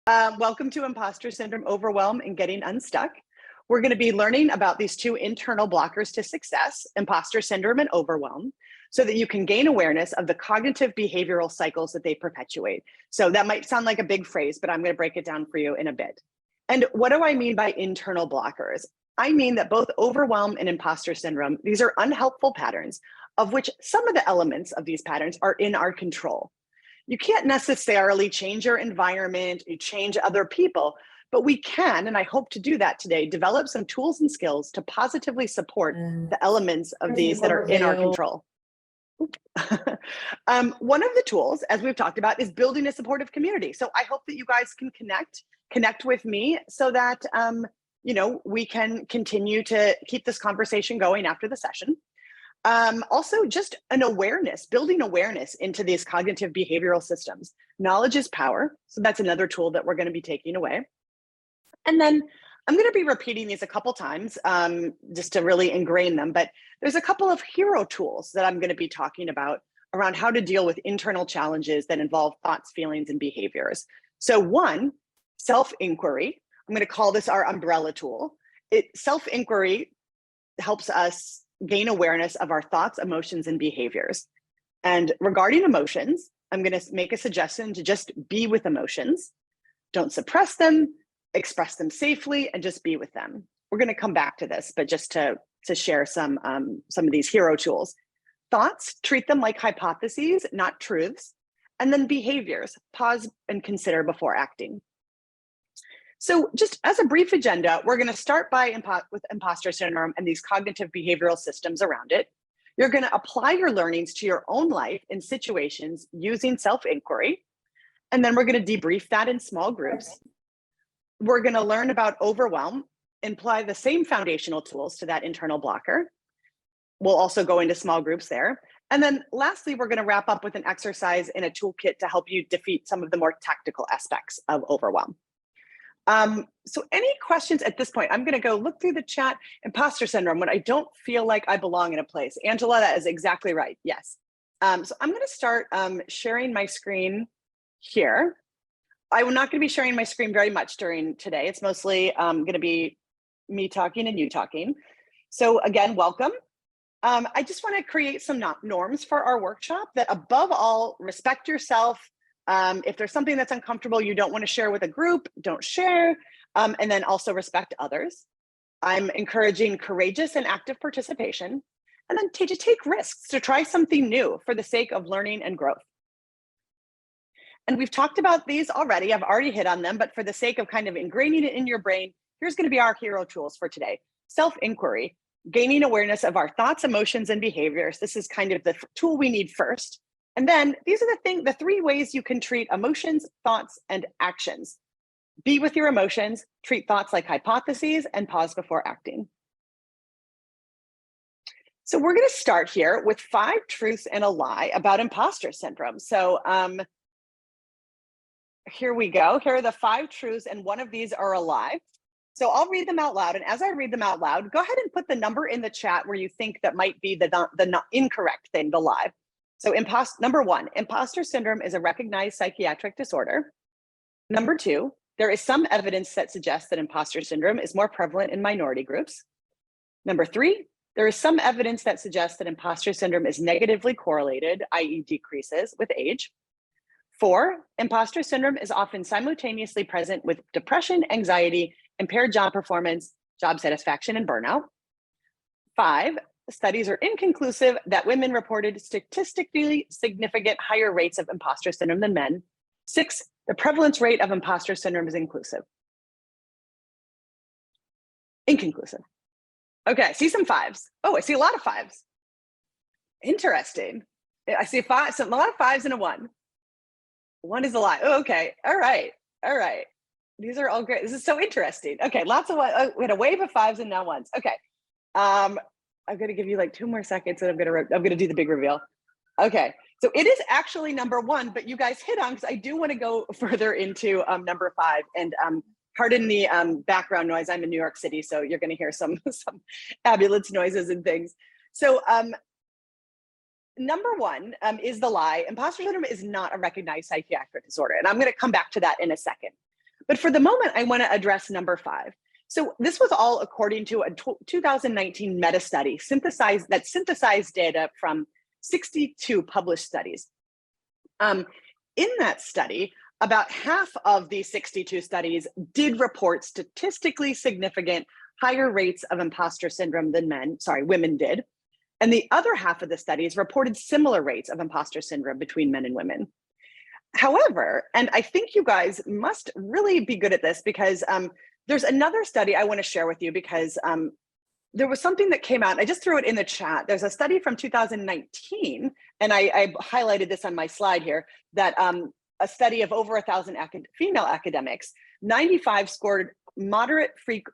Welcome to Imposter Syndrome, Overwhelm, and Getting Unstuck. We're going to be learning about these two internal blockers to success, imposter syndrome and overwhelm, so that you can gain awareness of the cognitive behavioral cycles that they perpetuate. So that might sound like a big phrase, but I'm going to break it down for you in a bit. And what do I mean by internal blockers? I mean that both overwhelm and imposter syndrome, these are unhelpful patterns, of which some of the elements of these patterns are in our control. You can't necessarily change your environment, you change other people, but we can, and I hope to do that today, develop some tools and skills to positively support the elements of these that are in our control. One of the tools, as we've talked about, is building a supportive community. So I hope that you guys can connect with me so that we can continue to keep this conversation going after the session. Also, just an awareness, building awareness into these cognitive behavioral systems. Knowledge is power. So that's another tool that we're going to be taking away. And then I'm going to be repeating these a couple times just to really ingrain them. But there's a couple of hero tools that I'm going to be talking about around how to deal with internal challenges that involve thoughts, feelings, and behaviors. So one, self-inquiry. I'm going to call this our umbrella tool. Self-inquiry helps us gain awareness of our thoughts, emotions, and behaviors. And regarding emotions, I'm going to make a suggestion to just be with emotions. Don't suppress them, express them safely, and just be with them. We're going to come back to this, but just to share some of these hero tools. Thoughts, treat them like hypotheses, not truths. And then behaviors, pause and consider before acting. So just as a brief agenda, we're going to start with imposter syndrome and these cognitive behavioral systems around it. You're going to apply your learnings to your own life in situations using self-inquiry. And then we're going to debrief that in small groups. We're going to learn about overwhelm, apply the same foundational tools to that internal blocker. We'll also go into small groups there. And then lastly, we're going to wrap up with an exercise in a toolkit to help you defeat some of the more tactical aspects of overwhelm. So any questions at this point? I'm going to go look through the chat. Imposter syndrome, when I don't feel like I belong in a place. Angela, that is exactly right. Yes. So I'm going to start sharing my screen here. I'm not going to be sharing my screen very much during today. It's mostly going to be me talking and you talking. So again, welcome. I just want to create some norms for our workshop that above all, respect yourself. If there's something that's uncomfortable you don't want to share with a group, don't share. And then also respect others. I'm encouraging courageous and active participation. And then to take risks, to try something new for the sake of learning and growth. And we've talked about these already. I've already hit on them, but for the sake of kind of ingraining it in your brain, here's going to be our hero tools for today. Self-inquiry, gaining awareness of our thoughts, emotions, and behaviors. This is kind of the tool we need first. And then these are the three ways you can treat emotions, thoughts, and actions. Be with your emotions, treat thoughts like hypotheses, and pause before acting. So we're going to start here with 5 truths and a lie about imposter syndrome. So here we go. Here are the 5 truths, and one of these are a lie. So I'll read them out loud. And as I read them out loud, go ahead and put the number in the chat where you think that might be the incorrect thing, the lie. So number 1, imposter syndrome is a recognized psychiatric disorder. Number 2, there is some evidence that suggests that imposter syndrome is more prevalent in minority groups. Number 3, there is some evidence that suggests that imposter syndrome is negatively correlated, i.e. decreases with age. 4, imposter syndrome is often simultaneously present with depression, anxiety, impaired job performance, job satisfaction, and burnout. 5, studies are inconclusive that women reported statistically significant higher rates of imposter syndrome than men. 6, the prevalence rate of imposter syndrome is inconclusive. Okay, I see some 5s. Oh, I see a lot of 5s. Interesting. I see a lot of 5s and a 1. 1 is a lie. Oh, okay. All right. These are all great. This is so interesting. Okay, lots of we had a wave of 5s and now 1s. Okay. I'm going to give you like 2 more seconds and I'm going to do the big reveal. Okay. So it is actually number 1, but you guys hit on, because I do want to go further into number 5. And pardon the background noise. I'm in New York City, so you're going to hear some ambulance noises and things. So number 1 is the lie. Imposter syndrome is not a recognized psychiatric disorder. And I'm going to come back to that in a second. But for the moment, I want to address number 5. So this was all according to a 2019 meta study that synthesized data from 62 published studies. In that study, about half of these 62 studies did report statistically significant higher rates of imposter syndrome than women did. And the other half of the studies reported similar rates of imposter syndrome between men and women. However, and I think you guys must really be good at this, because there's another study I want to share with you, because there was something that came out. I just threw it in the chat. There's a study from 2019, and I highlighted this on my slide here, that a study of over 1,000 female academics, 95 scored moderate,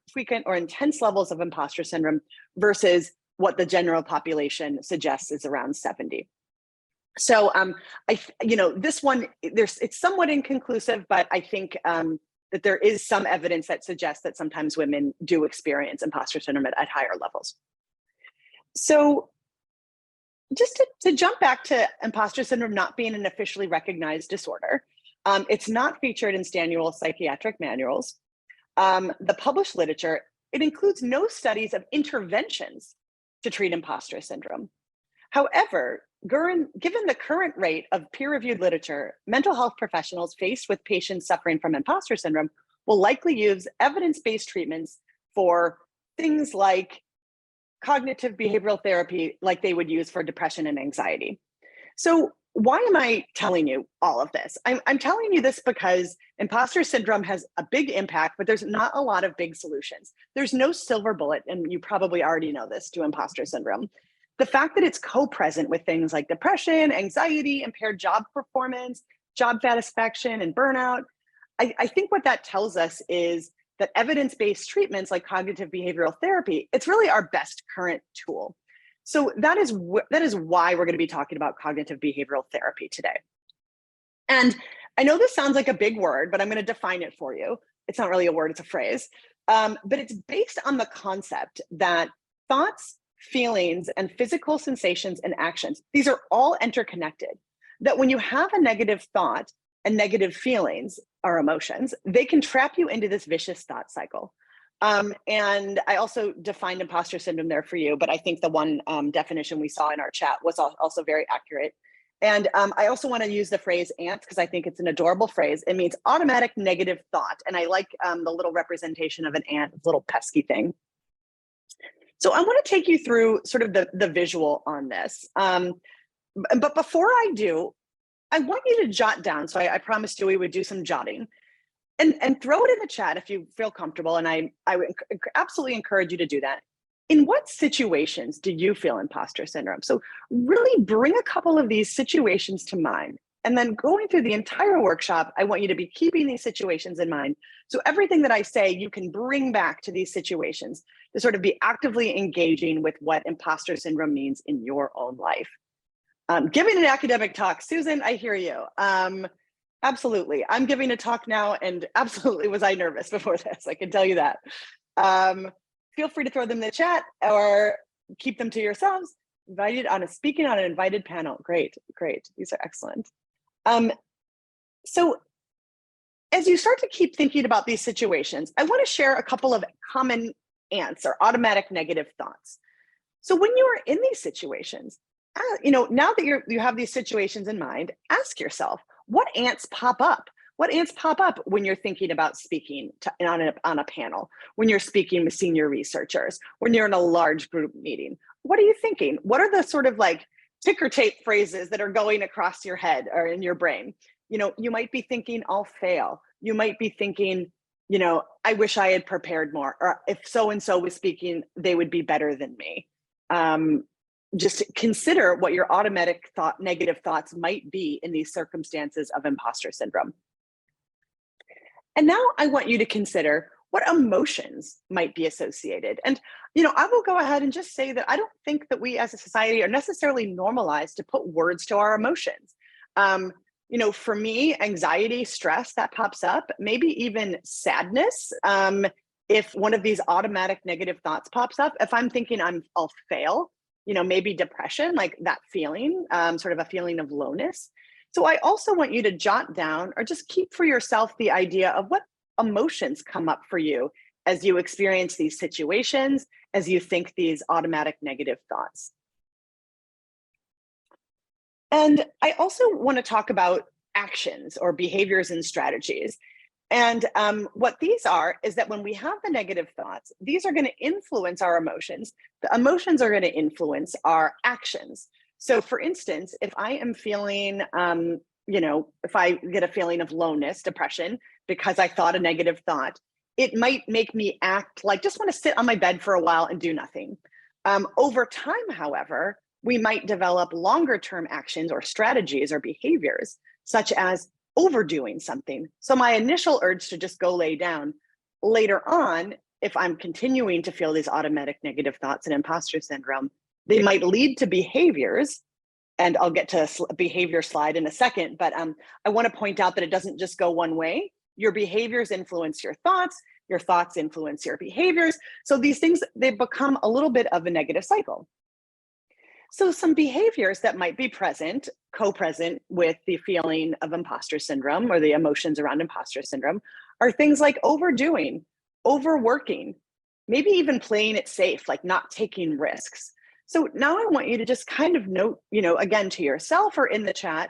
frequent, or intense levels of imposter syndrome versus what the general population suggests is around 70. So this one, it's somewhat inconclusive, but I think that there is some evidence that suggests that sometimes women do experience imposter syndrome at higher levels. So just to jump back to imposter syndrome not being an officially recognized disorder, it's not featured in standard psychiatric manuals. The published literature, it includes no studies of interventions to treat imposter syndrome. However, given the current rate of peer-reviewed literature, mental health professionals faced with patients suffering from imposter syndrome will likely use evidence-based treatments for things like cognitive behavioral therapy, like they would use for depression and anxiety. So why am I telling you all of this? I'm telling you this because imposter syndrome has a big impact, but there's not a lot of big solutions. There's no silver bullet, and you probably already know this, to imposter syndrome. The fact that it's co-present with things like depression, anxiety, impaired job performance, job satisfaction, and burnout, I think what that tells us is that evidence-based treatments like cognitive behavioral therapy, it's really our best current tool. So that is why we're going to be talking about cognitive behavioral therapy today. And I know this sounds like a big word, but I'm going to define it for you. It's not really a word, it's a phrase. But it's based on the concept that thoughts, feelings, and physical sensations and actions, these are all interconnected. That when you have a negative thought and negative feelings or emotions, they can trap you into this vicious thought cycle. And I also defined imposter syndrome there for you, but I think the one definition we saw in our chat was also very accurate. And I also want to use the phrase ANT because I think it's an adorable phrase. It means automatic negative thought. And I like the little representation of an ant, little pesky thing. So I want to take you through sort of the visual on this. But before I do, I want you to jot down. So I promised you we would do some jotting. And throw it in the chat if you feel comfortable, and I would absolutely encourage you to do that. In what situations do you feel imposter syndrome? So really bring a couple of these situations to mind. And then going through the entire workshop, I want you to be keeping these situations in mind. So everything that I say, you can bring back to these situations to sort of be actively engaging with what imposter syndrome means in your own life. Giving an academic talk, Susan, I hear you. Absolutely. I'm giving a talk now, and absolutely was I nervous before this. I can tell you that. Feel free to throw them in the chat or keep them to yourselves. Speaking on an invited panel. Great, great. These are excellent. So as you start to keep thinking about these situations, I want to share a couple of common ANTs, or automatic negative thoughts. So when you are in these situations, now that you have these situations in mind, ask yourself, what ants pop up? What ants pop up when you're thinking about speaking on a panel, when you're speaking with senior researchers, when you're in a large group meeting? What are you thinking? What are the sort of like ticker tape phrases that are going across your head or in your brain? You might be thinking, I'll fail. You might be thinking, I wish I had prepared more. Or if so-and-so was speaking, they would be better than me. Just consider what your automatic negative thoughts might be in these circumstances of imposter syndrome. And now I want you to consider what emotions might be associated. And, I will go ahead and just say that I don't think that we as a society are necessarily normalized to put words to our emotions. For me, anxiety, stress, that pops up, maybe even sadness. If one of these automatic negative thoughts pops up, if I'm thinking I'll fail, maybe depression, like that feeling, sort of a feeling of lowness. So I also want you to jot down or just keep for yourself the idea of what emotions come up for you as you experience these situations, as you think these automatic negative thoughts? And I also want to talk about actions or behaviors and strategies. And what these are is that when we have the negative thoughts, these are going to influence our emotions. The emotions are going to influence our actions. So for instance, if I am feeling, if I get a feeling of lowness, depression, because I thought a negative thought, it might make me act like just want to sit on my bed for a while and do nothing. Over time, however, we might develop longer term actions or strategies or behaviors, such as overdoing something. So my initial urge to just go lay down, later on, if I'm continuing to feel these automatic negative thoughts and imposter syndrome, they might lead to behaviors. And I'll get to a behavior slide in a second, but I want to point out that it doesn't just go one way. Your behaviors influence your thoughts influence your behaviors. So these things, they become a little bit of a negative cycle. So some behaviors that might be present, co-present with the feeling of imposter syndrome or the emotions around imposter syndrome are things like overdoing, overworking, maybe even playing it safe, like not taking risks. So now I want you to just kind of note, again, to yourself or in the chat,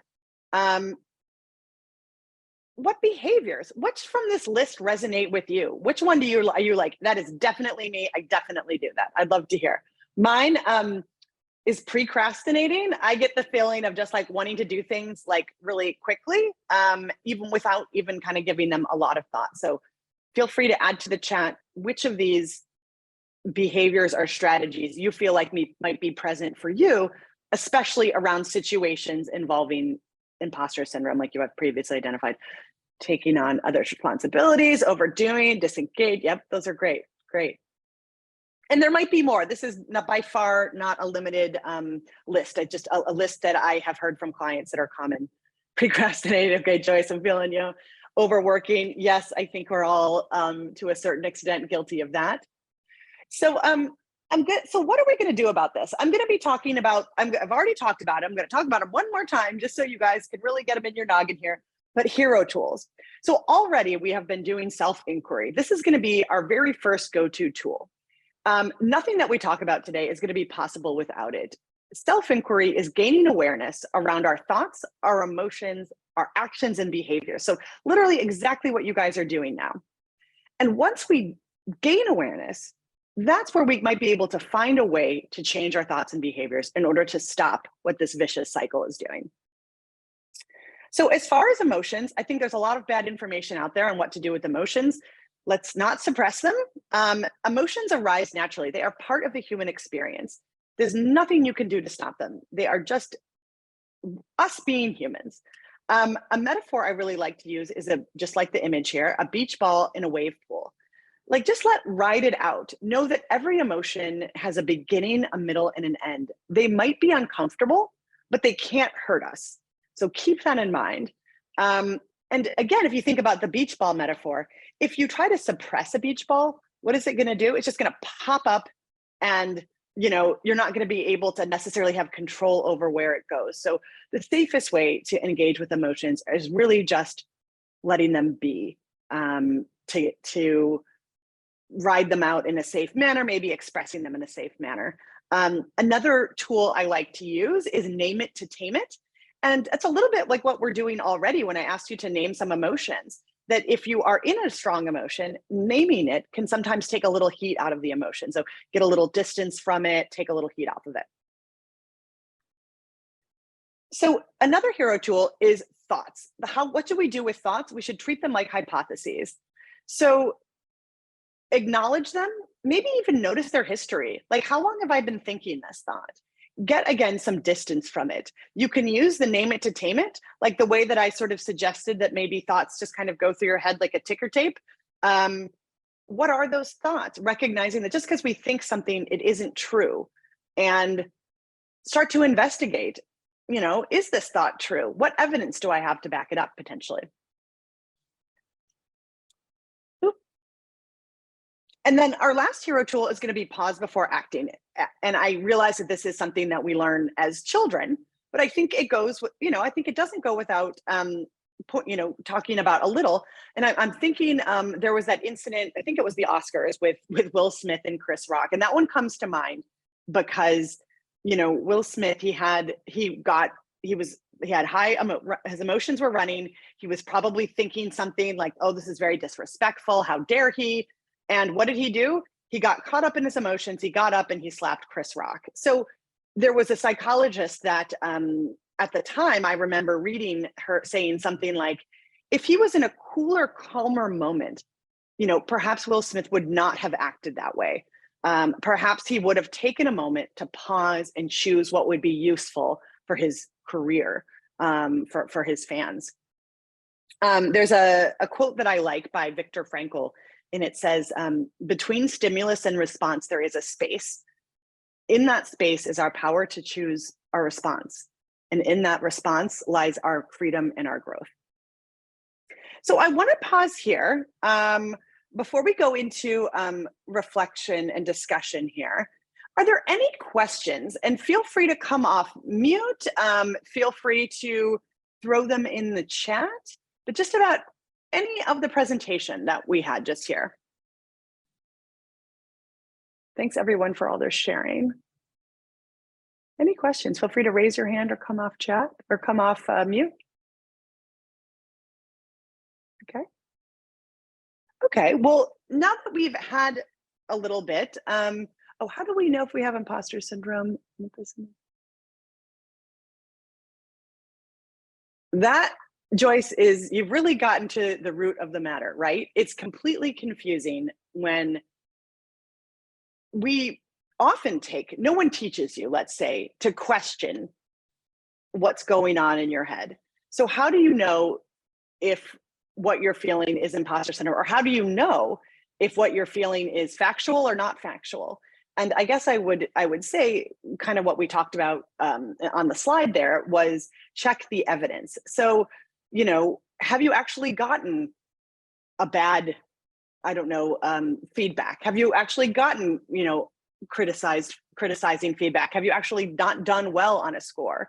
what behaviors, which from this list resonate with you? Which one are you like, that is definitely me, I definitely do that. I'd love to hear. Mine, is procrastinating. I get the feeling of just like wanting to do things like really quickly, even without even kind of giving them a lot of thought. So feel free to add to the chat which of these behaviors or strategies you feel like might be present for you, especially around situations involving imposter syndrome, like you have previously identified. Taking on others' responsibilities, overdoing, disengage. Yep, those are great, great. And there might be more. This is by far not a limited list. Just a list that I have heard from clients that are common. Procrastinating. Okay, Joyce, I'm feeling you. Overworking. Yes, I think we're all to a certain extent guilty of that. So I'm good. So what are we going to do about this? I'm going to be talking about. I've already talked about it. I'm going to talk about them one more time, just so you guys can really get them in your noggin here. But hero tools. So already we have been doing self-inquiry. This is going to be our very first go-to tool. Nothing that we talk about today is going to be possible without it. Self-inquiry is gaining awareness around our thoughts, our emotions, our actions and behaviors. So literally exactly what you guys are doing now. And once we gain awareness, that's where we might be able to find a way to change our thoughts and behaviors in order to stop what this vicious cycle is doing. So as far as emotions, I think there's a lot of bad information out there on what to do with emotions. Let's not suppress them. Emotions arise naturally. They are part of the human experience. There's nothing you can do to stop them. They are just us being humans. A metaphor I really like to use is just like the image here, a beach ball in a wave pool. Like just ride it out. Know that every emotion has a beginning, a middle, and an end. They might be uncomfortable, but they can't hurt us. So keep that in mind. And again, if you think about the beach ball metaphor, if you try to suppress a beach ball, what is it going to do? It's just going to pop up and you're not going to be able to necessarily have control over where it goes. So the safest way to engage with emotions is really just letting them be, to ride them out in a safe manner, maybe expressing them in a safe manner. Another tool I like to use is name it to tame it. And it's a little bit like what we're doing already when I asked you to name some emotions, that if you are in a strong emotion, naming it can sometimes take a little heat out of the emotion. So get a little distance from it, take a little heat off of it. So another hero tool is thoughts. What do we do with thoughts? We should treat them like hypotheses. So acknowledge them, maybe even notice their history. Like, how long have I been thinking this thought? Get, again, some distance from it. You can use the name it to tame it, like the way that I sort of suggested that maybe thoughts just kind of go through your head like a ticker tape. What are those thoughts? Recognizing that just because we think something, it isn't true. And start to investigate, is this thought true? What evidence do I have to back it up potentially? And then our last hero tool is going to be pause before acting. And I realize that this is something that we learn as children, but I think it goes with, I think it doesn't go without talking about a little. And I'm thinking there was that incident, I think it was the Oscars with Will Smith and Chris Rock. And that one comes to mind because, Will Smith, he had his emotions were running. He was probably thinking something like, oh, this is very disrespectful. How dare he? And what did he do? He got caught up in his emotions. He got up and he slapped Chris Rock. So there was a psychologist that at the time, I remember reading her saying something like, if he was in a cooler, calmer moment, perhaps Will Smith would not have acted that way. Perhaps he would have taken a moment to pause and choose what would be useful for his career, for his fans. There's a quote that I like by Viktor Frankl, and it says, between stimulus and response, there is a space. In that space is our power to choose our response. And in that response lies our freedom and our growth. So I want to pause here before we go into reflection and discussion here. Are there any questions? And feel free to come off mute. Feel free to throw them in the chat, but just about any of the presentation that we had just here. Thanks everyone for all their sharing. Any questions? Feel free to raise your hand or come off chat or come off mute. Okay, well, now that we've had a little bit, how do we know if we have imposter syndrome? That, Joyce, is you've really gotten to the root of the matter, right? It's completely confusing when we often no one teaches you, let's say, to question what's going on in your head. So how do you know if what you're feeling is imposter syndrome, or how do you know if what you're feeling is factual or not factual? And I guess I would say kind of what we talked about on the slide there was check the evidence. So, have you actually gotten a bad, feedback? Have you actually gotten, criticizing feedback? Have you actually not done well on a score?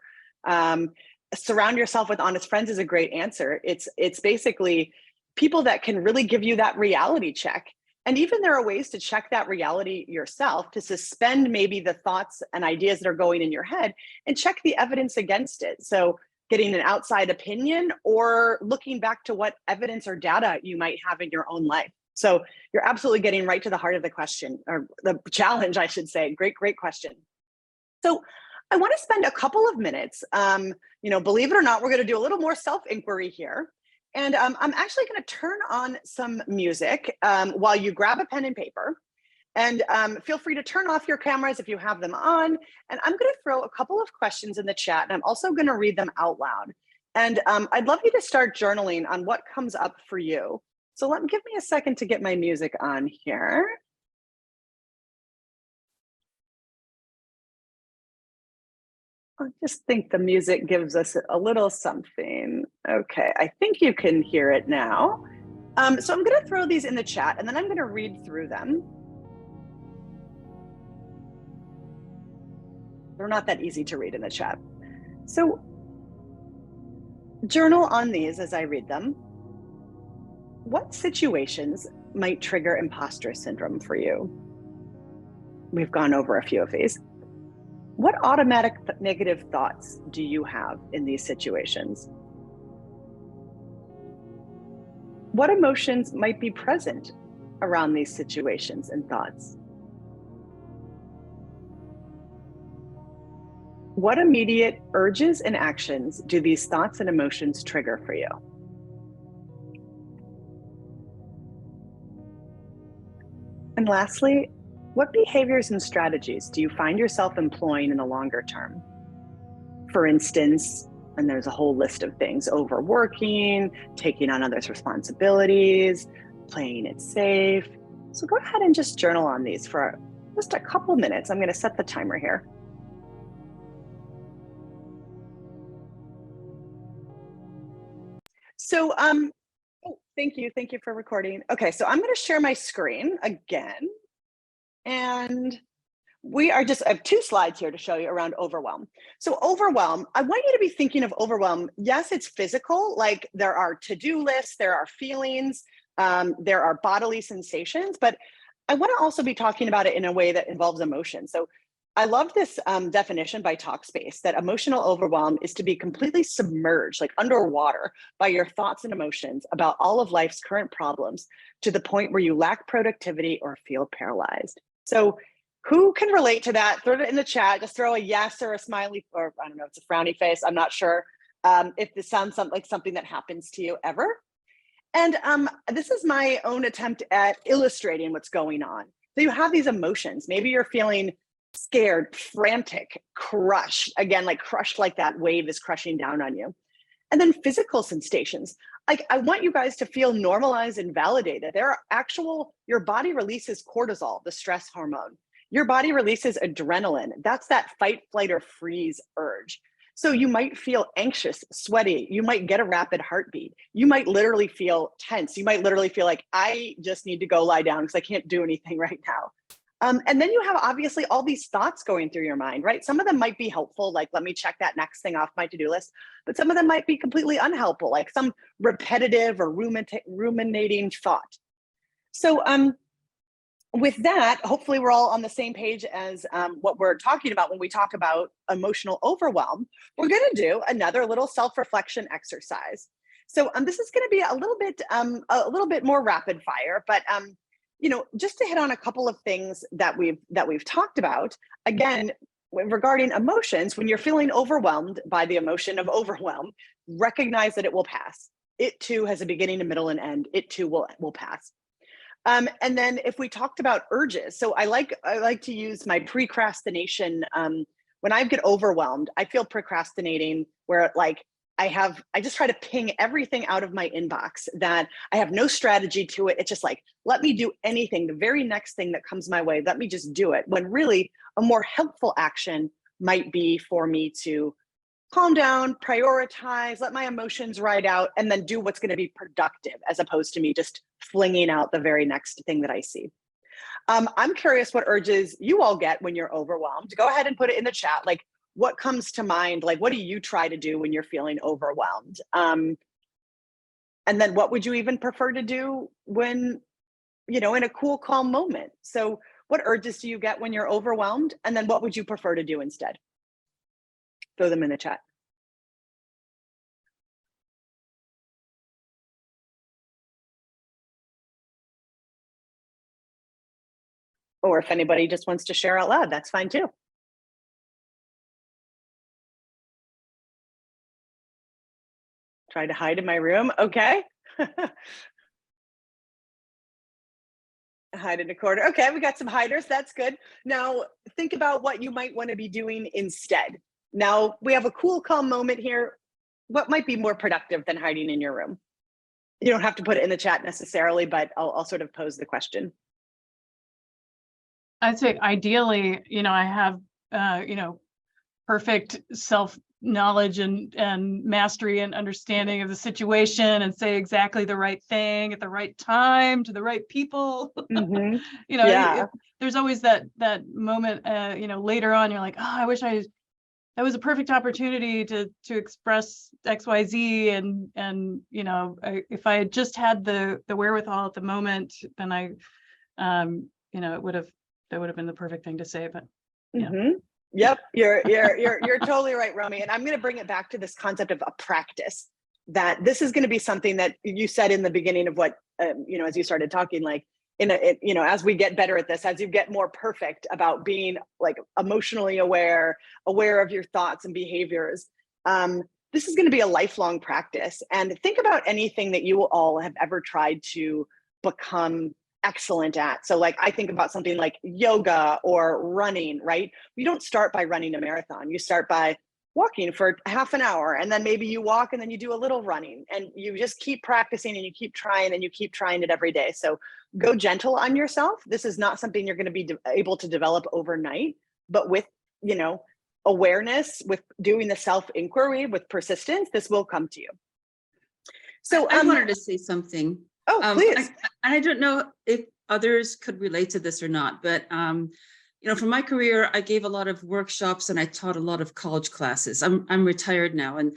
Surround yourself with honest friends is a great answer. It's basically people that can really give you that reality check. And even there are ways to check that reality yourself, to suspend maybe the thoughts and ideas that are going in your head and check the evidence against it. So getting an outside opinion or looking back to what evidence or data you might have in your own life. So you're absolutely getting right to the heart of the question, or the challenge, I should say. Great question. So I want to spend a couple of minutes, believe it or not, we're going to do a little more self-inquiry here. And I'm actually going to turn on some music while you grab a pen and paper. And feel free to turn off your cameras if you have them on. And I'm going to throw a couple of questions in the chat, and I'm also going to read them out loud. And I'd love you to start journaling on what comes up for you. So give me a second to get my music on here. I just think the music gives us a little something. Okay, I think you can hear it now. So I'm going to throw these in the chat, and then I'm going to read through them. They're not that easy to read in the chat. So journal on these as I read them. What situations might trigger imposter syndrome for you? We've gone over a few of these. What automatic negative thoughts do you have in these situations? What emotions might be present around these situations and thoughts? What immediate urges and actions do these thoughts and emotions trigger for you? And lastly, what behaviors and strategies do you find yourself employing in the longer term? For instance, and there's a whole list of things: overworking, taking on others' responsibilities, playing it safe. So go ahead and just journal on these for just a couple minutes. I'm going to set the timer here. So, thank you for recording. Okay, so I'm going to share my screen again. And I have 2 slides here to show you around overwhelm. So overwhelm, I want you to be thinking of overwhelm. Yes, it's physical, like there are to-do lists, there are feelings, there are bodily sensations, but I want to also be talking about it in a way that involves emotion. So I love this definition by Talkspace that emotional overwhelm is to be completely submerged, like underwater, by your thoughts and emotions about all of life's current problems to the point where you lack productivity or feel paralyzed. So who can relate to that? Throw it in the chat. Just throw a yes or a smiley, or I don't know, it's a frowny face. I'm not sure if this sounds like something that happens to you ever. And this is my own attempt at illustrating what's going on. So you have these emotions. Maybe you're feeling scared, frantic, crushed, again, like crushed, like that wave is crushing down on you. And then physical sensations. Like I want you guys to feel normalized and validated. There are your body releases cortisol, the stress hormone. Your body releases adrenaline. That's that fight, flight, or freeze urge. So you might feel anxious, sweaty. You might get a rapid heartbeat. You might literally feel tense. You might literally feel like, I just need to go lie down because I can't do anything right now. And then you have obviously all these thoughts going through your mind, right? Some of them might be helpful, like let me check that next thing off my to-do list, but some of them might be completely unhelpful, like some repetitive or ruminating thought. So with that, hopefully we're all on the same page as what we're talking about when we talk about emotional overwhelm. We're going to do another little self-reflection exercise. So this is going to be a little bit more rapid fire, but just to hit on a couple of things that we've talked about. Again, regarding emotions, when you're feeling overwhelmed by the emotion of overwhelm, recognize that it will pass. It too has a beginning, a middle, and end. It too will pass. And then if we talked about urges, so I like to use my procrastination. When I get overwhelmed, I feel procrastinating where like I just try to ping everything out of my inbox that I have no strategy to it. It's just like, let me do anything, the very next thing that comes my way, let me just do it. When really a more helpful action might be for me to calm down, prioritize, let my emotions ride out, and then do what's going to be productive as opposed to me just flinging out the very next thing that I see. I'm curious what urges you all get when you're overwhelmed. Go ahead and put it in the chat. Like, what comes to mind? Like, what do you try to do when you're feeling overwhelmed? And then what would you even prefer to do when, in a cool, calm moment? So what urges do you get when you're overwhelmed? And then what would you prefer to do instead? Throw them in the chat. Or if anybody just wants to share out loud, that's fine too. Try to hide in my room, okay. Hide in a corner. Okay, we got some hiders, that's good. Now think about what you might want to be doing instead. Now we have a cool, calm moment here. What might be more productive than hiding in your room? You don't have to put it in the chat necessarily, but I'll sort of pose the question. I'd say ideally, I have, perfect self-knowledge and mastery and understanding of the situation and say exactly the right thing at the right time to the right people. Mm-hmm. There's always that moment, later on, you're like, oh, I wish that was a perfect opportunity to express XYZ. And, if I had just had the wherewithal at the moment, then that would have been the perfect thing to say, but yeah. Mm-hmm. Yep, you're totally right, Romy. And I'm going to bring it back to this concept of a practice. That this is going to be something that you said in the beginning of what as you started talking, like as we get better at this, as you get more perfect about being like emotionally aware of your thoughts and behaviors. This is going to be a lifelong practice. And think about anything that you all have ever tried to become excellent at. So like I think about something like yoga or running, right? You don't start by running a marathon. You start by walking for half an hour, and then maybe you walk and then you do a little running, and you just keep practicing and you keep trying and you keep trying it every day. So go gentle on yourself. This is not something you're going to be able to develop overnight, but with, awareness, with doing the self-inquiry, with persistence, this will come to you. So I wanted to say something. Oh, please. I don't know if others could relate to this or not, but from my career, I gave a lot of workshops and I taught a lot of college classes. I'm retired now, and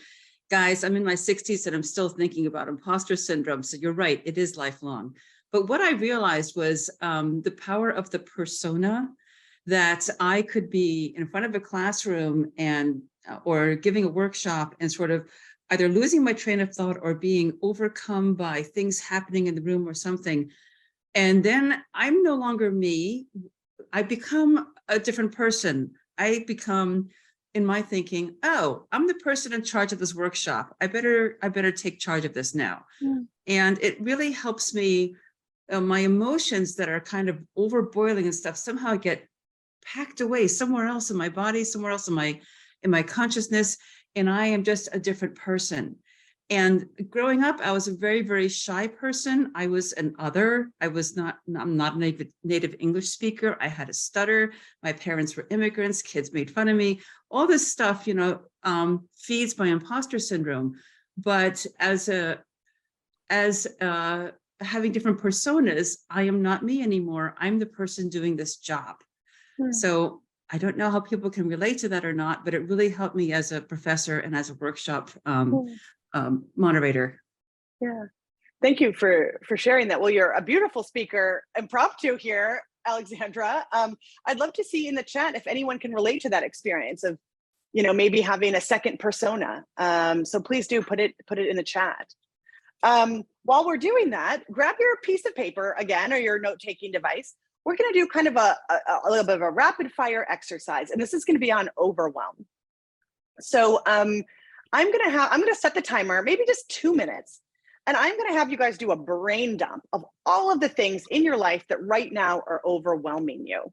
guys, I'm in my 60s and I'm still thinking about imposter syndrome. So you're right, it is lifelong. But what I realized was the power of the persona, that I could be in front of a classroom and or giving a workshop and sort of either losing my train of thought or being overcome by things happening in the room or something. And then I'm no longer me. I become a different person. I become, in my thinking, oh, I'm the person in charge of this workshop. I better take charge of this now. Mm. And it really helps me, my emotions that are kind of overboiling and stuff somehow get packed away somewhere else in my body, somewhere else in my consciousness, and I am just a different person. And growing up, I was a very, very shy person. I was an other. I'm not a native English speaker. I had a stutter. My parents were immigrants. Kids made fun of me. All this stuff, feeds my imposter syndrome. But as having different personas, I am not me anymore. I'm the person doing this job. So I don't know how people can relate to that or not, but it really helped me as a professor and as a workshop moderator. Yeah, thank you for sharing that. Well, you're a beautiful speaker, impromptu here, Alexandra. I'd love to see in the chat if anyone can relate to that experience of, maybe having a second persona. So please do put it in the chat. While we're doing that, grab your piece of paper again or your note-taking device. We're going to do kind of a little bit of a rapid fire exercise, and this is going to be on overwhelm. So I'm going to set the timer, maybe just 2 minutes, and I'm going to have you guys do a brain dump of all of the things in your life that right now are overwhelming you.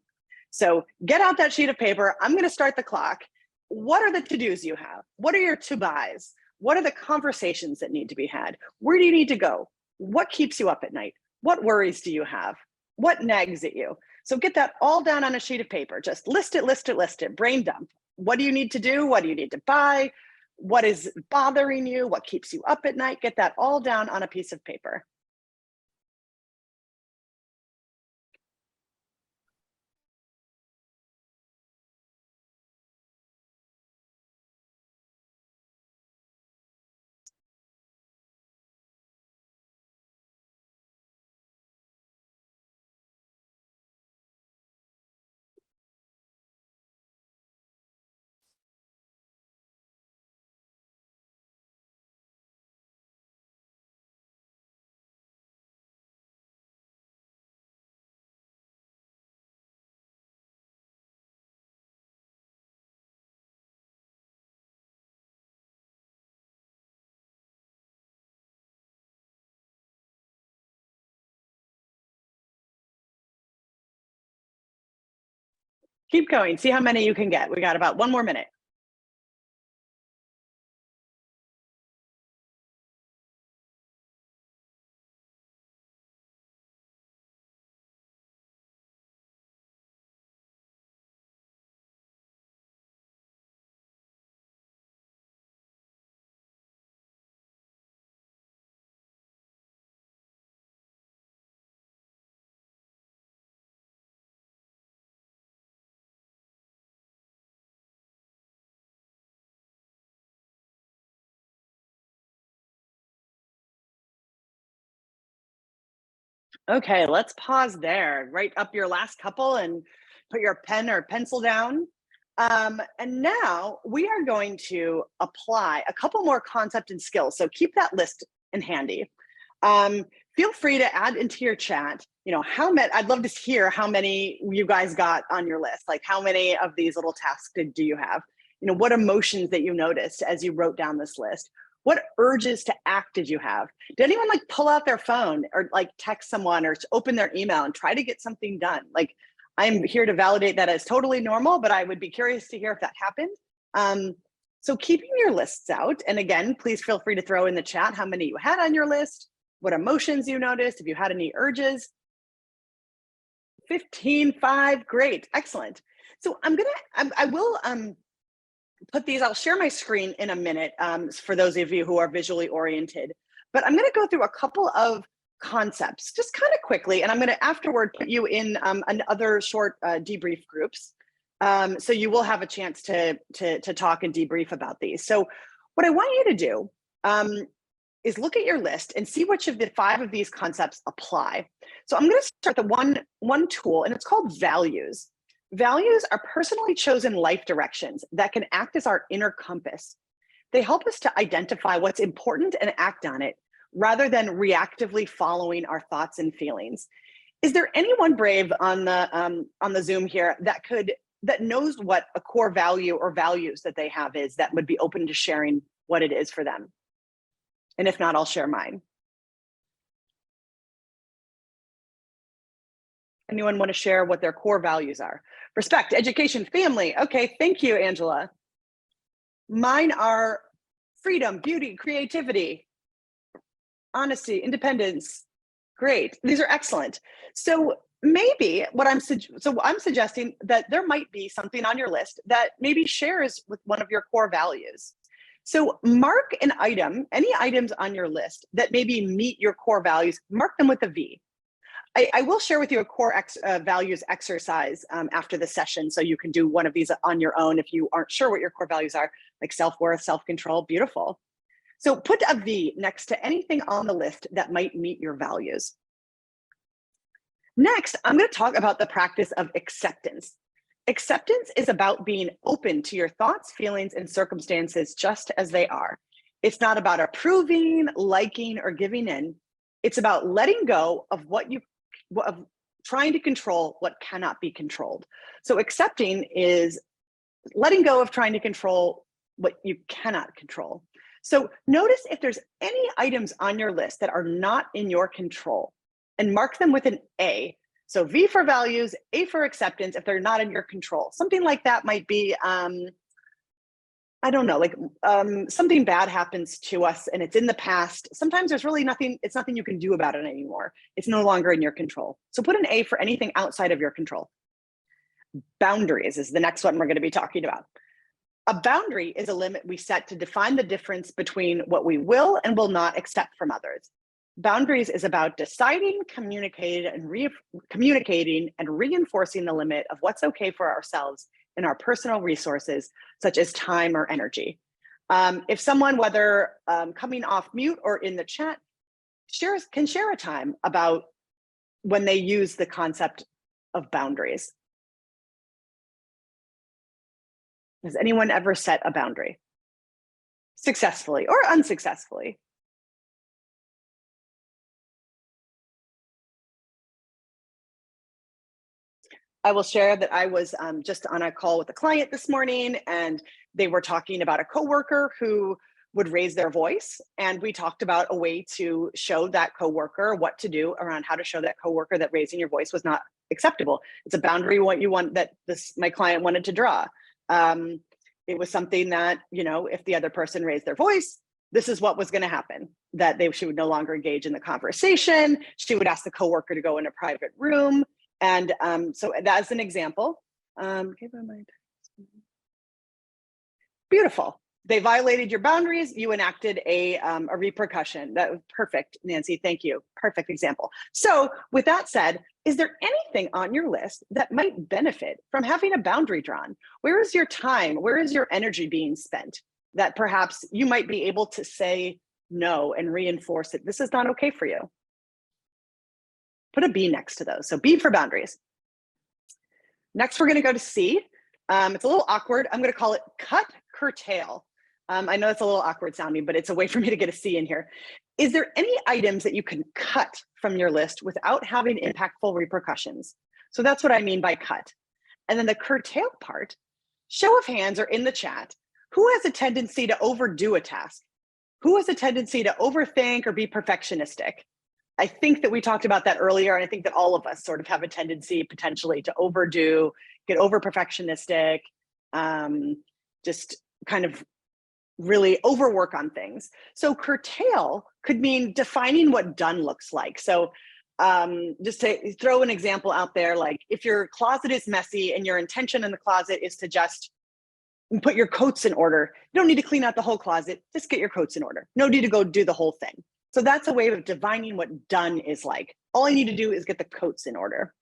So get out that sheet of paper. I'm going to start the clock. What are the to-dos you have? What are your to-buys? What are the conversations that need to be had? Where do you need to go? What keeps you up at night? What worries do you have? What nags at you? So get that all down on a sheet of paper. Just list it, brain dump. What do you need to do? What do you need to buy? What is bothering you? What keeps you up at night? Get that all down on a piece of paper. Keep going. See how many you can get. We got about 1 more minute. Okay, let's pause there. Write up your last couple and put your pen or pencil down. And now we are going to apply a couple more concepts and skills. So keep that list in handy. Feel free to add into your chat, how many, I'd love to hear how many you guys got on your list. Like how many of these little tasks do you have? What emotions that you noticed as you wrote down this list? What urges to act did you have? Did anyone like pull out their phone or like text someone or open their email and try to get something done? Like I'm here to validate that as totally normal, but I would be curious to hear if that happened. So keeping your lists out, and again, please feel free to throw in the chat how many you had on your list, what emotions you noticed, if you had any urges. 15, 5, great, excellent. So I will put these, I'll share my screen in a minute for those of you who are visually oriented, but I'm going to go through a couple of concepts, just kind of quickly, and I'm going to afterward put you in other short debrief groups. So you will have a chance to talk and debrief about these. So what I want you to do is look at your list and see which of the 5 of these concepts apply. So I'm going to start the one tool, and it's called values. Values are personally chosen life directions that can act as our inner compass. They help us to identify what's important and act on it, rather than reactively following our thoughts and feelings. Is there anyone brave on the Zoom here that knows what a core value or values that they have is, that would be open to sharing what it is for them? And if not, I'll share mine. Anyone want to share what their core values are? Respect, education, family. Okay, thank you, Angela. Mine are freedom, beauty, creativity, honesty, independence. Great. These are excellent. So maybe I'm suggesting that there might be something on your list that maybe shares with one of your core values. So mark an item, any items on your list that maybe meet your core values, mark them with a V. I will share with you a core values exercise after the session, so you can do one of these on your own if you aren't sure what your core values are, like self-worth, self-control. Beautiful. So put a V next to anything on the list that might meet your values. Next, I'm going to talk about the practice of acceptance. Acceptance is about being open to your thoughts, feelings, and circumstances just as they are. It's not about approving, liking, or giving in. It's about letting go of of trying to control what cannot be controlled. So accepting is letting go of trying to control what you cannot control. So notice if there's any items on your list that are not in your control, and mark them with an A. So V for values, A for acceptance if they're not in your control. Something like that might be, I don't know, like something bad happens to us and it's in the past. Sometimes there's really nothing, it's nothing you can do about it anymore. It's no longer in your control. So put an A for anything outside of your control. Boundaries is the next one we're going to be talking about. A boundary is a limit we set to define the difference between what we will and will not accept from others. Boundaries is about deciding, communicating, and reinforcing the limit of what's okay for ourselves and our personal resources, such as time or energy. If someone, whether coming off mute or in the chat, can share a time about when they use the concept of boundaries. Has anyone ever set a boundary? Successfully or unsuccessfully? I will share that I was just on a call with a client this morning, and they were talking about a coworker who would raise their voice. And we talked about a way to show that coworker what to do around how to show that coworker that raising your voice was not acceptable. It's a boundary my client wanted to draw. It was something that, if the other person raised their voice, this is what was going to happen, that she would no longer engage in the conversation. She would ask the coworker to go in a private room. And so that's an example. Beautiful. They violated your boundaries. You enacted a repercussion. That was perfect, Nancy. Thank you. Perfect example. So with that said, is there anything on your list that might benefit from having a boundary drawn? Where is your time? Where is your energy being spent that perhaps you might be able to say no and reinforce it? This is not okay for you. Put a B next to those. So B for boundaries. Next, we're going to go to C. It's a little awkward. I'm going to call it cut, curtail. I know it's a little awkward sounding, but it's a way for me to get a C in here. Is there any items that you can cut from your list without having impactful repercussions? So that's what I mean by cut. And then the curtail part, show of hands or in the chat, who has a tendency to overdo a task? Who has a tendency to overthink or be perfectionistic? I think that we talked about that earlier, and I think that all of us sort of have a tendency potentially to overdo, get over perfectionistic, just kind of really overwork on things. So curtail could mean defining what done looks like. So just to throw an example out there, like if your closet is messy and your intention in the closet is to just put your coats in order, you don't need to clean out the whole closet, just get your coats in order. No need to go do the whole thing. So that's a way of defining what done is like. All I need to do is get the coats in order.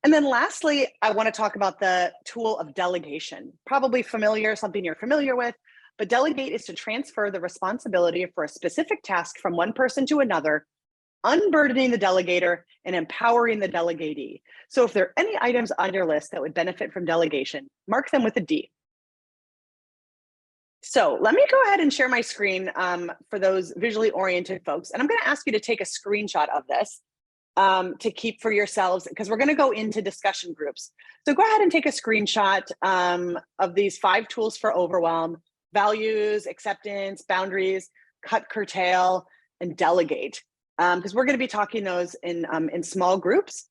And then lastly, I want to talk about the tool of delegation. Probably familiar, something you're familiar with, but delegate is to transfer the responsibility for a specific task from one person to another, unburdening the delegator and empowering the delegatee. So if there are any items on your list that would benefit from delegation, mark them with a D. So let me go ahead and share my screen for those visually oriented folks. And I'm going to ask you to take a screenshot of this to keep for yourselves, because we're going to go into discussion groups. So go ahead and take a screenshot of these 5 tools for overwhelm: values, acceptance, boundaries, cut, curtail, and delegate. Because we're going to be talking those in small groups.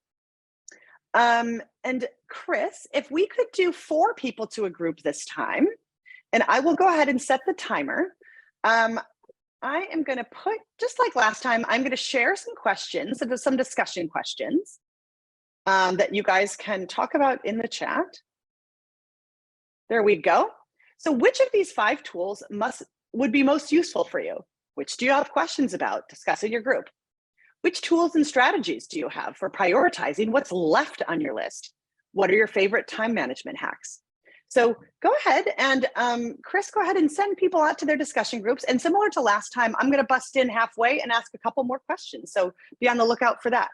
And Chris, if we could do 4 people to a group this time, and I will go ahead and set the timer. I am going to put, just like last time, I'm going to share some questions, some discussion questions that you guys can talk about in the chat. There we go. So which of these 5 tools would be most useful for you? Which do you have questions about? Discuss in your group. Which tools and strategies do you have for prioritizing what's left on your list? What are your favorite time management hacks? So go ahead and Chris, go ahead and send people out to their discussion groups. And similar to last time, I'm going to bust in halfway and ask a couple more questions. So be on the lookout for that.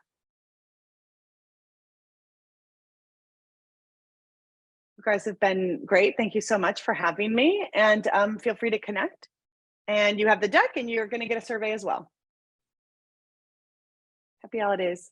You guys have been great. Thank you so much for having me. And feel free to connect. And you have the deck, and you're going to get a survey as well. Happy holidays.